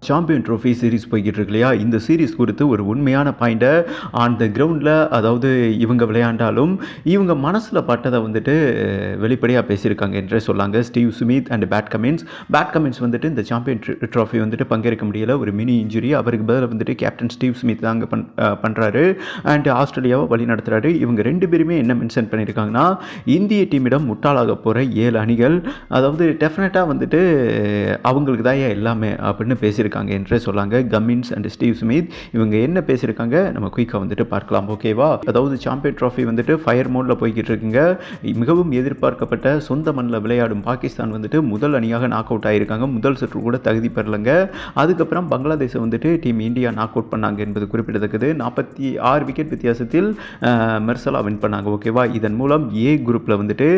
Champion trophy series போய்கிட்டு இருக்கு இல்லையா, இந்த சீரிஸ் குறித்து ஒரு உண்மையான பாயிண்ட்டை ஆன் த கிரவுண்டில், அதாவது இவங்க விளையாண்டாலும் இவங்க மனசில் பட்டதை வந்துட்டு வெளிப்படையாக பேசியிருக்காங்க என்றே சொல்லாங்க Steve Smith and Pat Cummins வந்துட்டு இந்த சாம்பியன் ட்ராஃபி வந்துட்டு பங்கேற்க முடியல, ஒரு மினி இன்ஜுரி. அவருக்கு பதிலாக வந்துட்டு கேப்டன் ஸ்டீவ் ஸ்மித் தாங்க பண்ணுறாரு அண்ட் ஆஸ்திரேலியாவை வழி நடத்துகிறாரு. இவங்க ரெண்டு பேருமே என்ன மென்ஷன் பண்ணியிருக்காங்கன்னா, இந்திய டீமிடம் முட்டாளாக போகிற 7 அணிகள், அதாவது டெஃபினட்டாக வந்துட்டு அவங்களுக்கு தான் எல்லாமே அப்படின்னு பேசியிருக்காங்க என்றே சொல்லாங்க கமின்ஸ் அண்ட் ஸ்டீவ் ஸ்மித். இவங்க என்ன பேசியிருக்காங்க நம்ம குயிக்காக வந்துட்டு பார்க்கலாம், ஓகேவா? அதாவது சாம்பியன் ட்ராஃபி வந்துட்டு ஃபயர் மோடில் போய்கிட்டு இருக்குங்க. மிகவும் எதிர்பார்க்கப்பட்ட சொந்த மண்ணில் விளையாடும் பாகிஸ்தான் வந்துட்டு முதல் அணியாக நாக் அவுட் ஆகியிருக்காங்க. முதல் சுற்று கூட தகுதி பெறலைங்க. அதுக்கப்புறம் பங்களாதேஷை வந்துட்டு டீம் இந்தியா நாக் அவுட் பண்ணாங்க என்பது குறிப்பிடத்தக்கது. 46 விக்கெட் வித்தியாசத்தில் மெர்சலா வின் பண்ணாங்க, ஓகேவா? இதன் மூலம் ஏ குரூப்பில் வந்துட்டு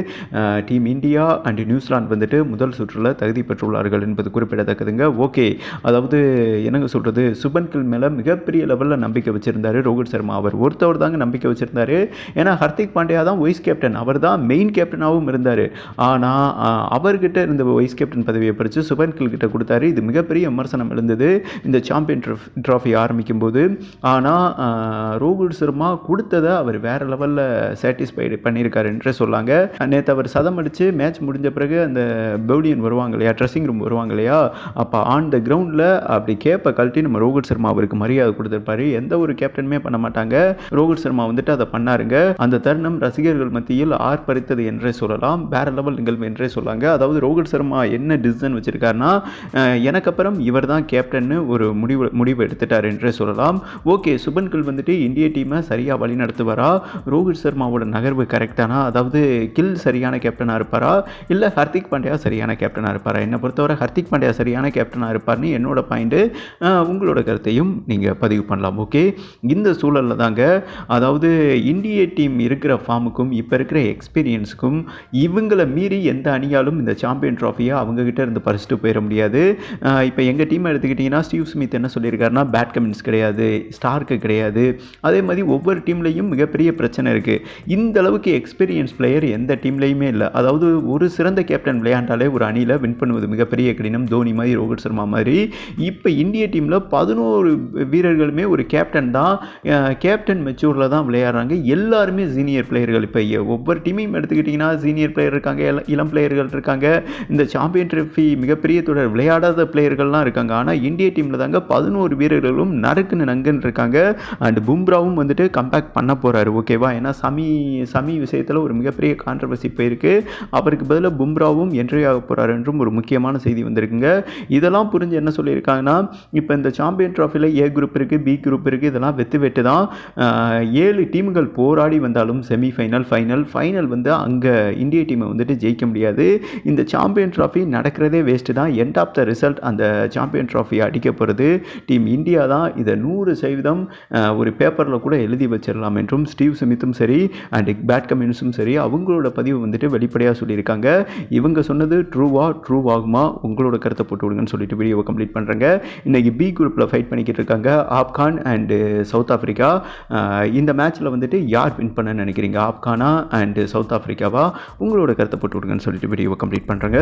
டீம் இந்தியா அண்ட் நியூசிலாந்து வந்துட்டு முதல் சுற்றில் தகுதி பெற்றுள்ளார்கள் என்பது குறிப்பிடத்தக்கதுங்க. ஓகே, அதாவது என்னங்க சொல்கிறது, சுபன் கில் மேலே மிகப்பெரிய லெவலில் நம்பிக்கை வச்சுருந்தார் ரோஹித் சர்மா. அவர் ஒருத்தவர் தாங்க நம்பிக்கை வச்சுருந்தார். ஏன்னா ஹர்திக் பாண்டியா தான் வைஸ் கேப்டன், அவர் தான் மெயின் கேப்டனாகவும் இருந்தார். ஆனால் அவர்கிட்ட இருந்த வைஸ் கேப்டன் பதவியை பறித்து சுபன் கில் கிட்ட கொடுத்தாரு. இது மிகப்பெரிய விமர்சனம் எழுந்தது இந்த சாம்பியன் ட்ராஃபி ஆரம்பிக்கும் போது. ஆனால் ரோஹித் சர்மா கொடுத்ததை அவர் வேறு லெவலில் சாட்டிஸ்ஃபைடு பண்ணியிருக்காரு என்றே சொல்லாங்க. நேற்று அவர் சதம் அடித்து மேட்ச் முடிஞ்ச பிறகு அந்த பவுலியன் வருவாங்க இல்லையா, ட்ரெஸ்ஸிங் ரூம் வருவாங்க இல்லையா, அப்போ ஆன் த கிரவுண்டில் அப்படி கேப்பை கழட்டி நம்ம ரோஹித் சர்மா அவருக்கு மரியாதை கொடுத்துருப்பாரு. எந்த ஒரு கேப்டனுமே பண்ண மாட்டாங்க. ரோஹித் சர்மா வந்துட்டு அதை பண்ணாருங்க. அந்த தருணம் ரசிகர்கள் மத்தியில் ஆர்ப்பரித்தது என்றே சொல்லலாம். வேற லெவல் நிகழ்வு என்றே சொல்லாங்க. அதாவது ரோஹித் சர்மா என்ன டிசிஷன் வச்சிருக்காருன்னா, எனக்கு அப்புறம் இவர் தான் கேப்டன்னு ஒரு முடிவு எடுத்துட்டார் என்றே சொல்லலாம். ஓகே, சுபன் கில் வந்துட்டு இந்திய டீமை சரியாக வழி நடத்துவாரா, ரோஹித் சர்மாவோட நகர்வு கரெக்டானா, அதாவது கில் சரியான கேப்டனாக இருப்பாரா, இல்லை ஹர்திக் பாண்டியா சரியான கேப்டனாக இருப்பாரா? என்னை பொறுத்தவரை ஹர்திக் பாண்டியா சரியான கேப்டனாக இருப்பார்னு என்னோட பாயிண்ட்டு. உங்களோட கருத்தையும் நீங்கள் பதிவு பண்ணலாம். ஓகே, இந்த சூழலில் தாங்க, அதாவது இந்திய டீம் இருக்கிற ஃபார்முக்கும் இப்போ இருக்கிற எக்ஸ்பீரியன்ஸுக்கும் இவங்களை மீறி எந்த அணியாலும் இந்த சாம்பியன் ட்ராஃபியை அவங்ககிட்ட இருந்து பறிச்சுட்டு போயிட முடியாது. இப்போ எங்கள் டீமை எடுத்துக்கிட்டிங்கன்னா ஸ்டீவ் ஸ்மித் என்ன சொல்லியிருக்காருன்னா, பேட் கமின்ஸ் கிடையாது, ஸ்டார்க்கு கிடையாது. அதே மாதிரி ஒவ்வொரு டீம்லேயும் மிகப்பெரிய பிரச்சனை இருக்குது. இந்த அளவுக்கு எக்ஸ்பீரியன்ஸ் பிளேயர் எந்த டீம்லேயுமே இல்லை. அதாவது ஒரு சிறந்த கேப்டன் விளையாண்டாலே ஒரு அணியில் வின் பண்ணுவது மிகப்பெரிய கடினம். தோனி மாதிரி, ரோஹித் சர்மா மாதிரி. இப்போ இந்திய டீமில் 11 வீரர்களுமே ஒரு கேப்டன் தான், கேப்டன் மெச்சூரில் தான் விளையாடுறாங்க. எல்லாருமே சீனியர் பிளேயர்கள். இப்போ ஒவ்வொரு டீமையும் எடுத்துக்கிட்டிங்கன்னா சீனியர் பிளேயர் இருக்காங்க, இளம் பிளேயர்கள் இருக்காங்க. இந்த சாம்பியன் ட்ராஃபி மிகப்பெரிய தொடர் விளையாடாத பிளேயர்கள்லாம் இருக்காங்க. ஆனால் இந்திய டீமில் தாங்க 11 வீரர்களும் நறுக்குன்னு இருக்காங்க. அண்ட் பும்ராவும் வந்துட்டு கம்பேக் பண்ண போகிறாரு, ஓகேவா? ஏன்னா சமி விஷயத்தில் ஒரு மிகப்பெரிய கான்ட்ரவர்சி போயிருக்கு. அவருக்கு பதிலாக பும்ராவும் என்ட்ரி ஆக போகிறார் என்றும் ஒரு முக்கியமான செய்தி வந்திருக்குங்க. இதெல்லாம் புரிஞ்சு என்ன சொல்லியிருக்காங்கன்னா, இப்போ இந்த சாம்பியன் ட்ராஃபியில் ஏ குரூப் இருக்குது, பி குரூப் இருக்குது, இதெல்லாம் வெட்டு தான். 7 டீமுகள் போராடி வந்தாலும் செமிஃபைனல், ஃபைனல் வந்து அங்கே இந்திய டீமை வந்துட்டு ஜெயிக்க முடியாது. இந்த சாம்பியன் ட்ராஃபி நடக்கிறதே வேஸ்ட்டு தான். எண்ட் ஆஃப் த ரிசல்ட் அந்த சாம்பியன் ட்ராஃபியை அடிக்க போகிறது டீம் இந்தியா தான். இதை 100% ஒரு பேப்பரில் கூட எழுதி வச்சிடலாம் என்றும் ஸ்டீவ் ஸ்மித்தும் சரி அண்ட் பேட் கமின்ஸும் சரி அவங்களோட பதிவு வந்துட்டு வெளிப்படையாக சொல்லியிருக்காங்க. இவங்க சொன்னது ட்ரூவாகுமா? உங்களோட கருத்தை போட்டு விடுங்கன்னு சொல்லிட்டு வீடியோவை கம்ப்ளீட் பண்ணுறேங்க. இன்றைக்கி பி குரூப்பில் ஃபைட் பண்ணிக்கிட்டு இருக்காங்க ஆப்கான் அண்டு சவுத் ஆஃப்ரிக்கா. இந்த மேட்ச்சில் வந்துட்டு யார் வின் பண்ண நினைக்கிறீங்க, ஆப்கானா அண்டு சவுத் ஆஃப்ரிக்காவா? உங்களோட கருத்தை போட்டு விடுங்கன்னு சொல்லிட்டு வீடியோவை கம்ப்ளீட் பண்ணுறேங்க.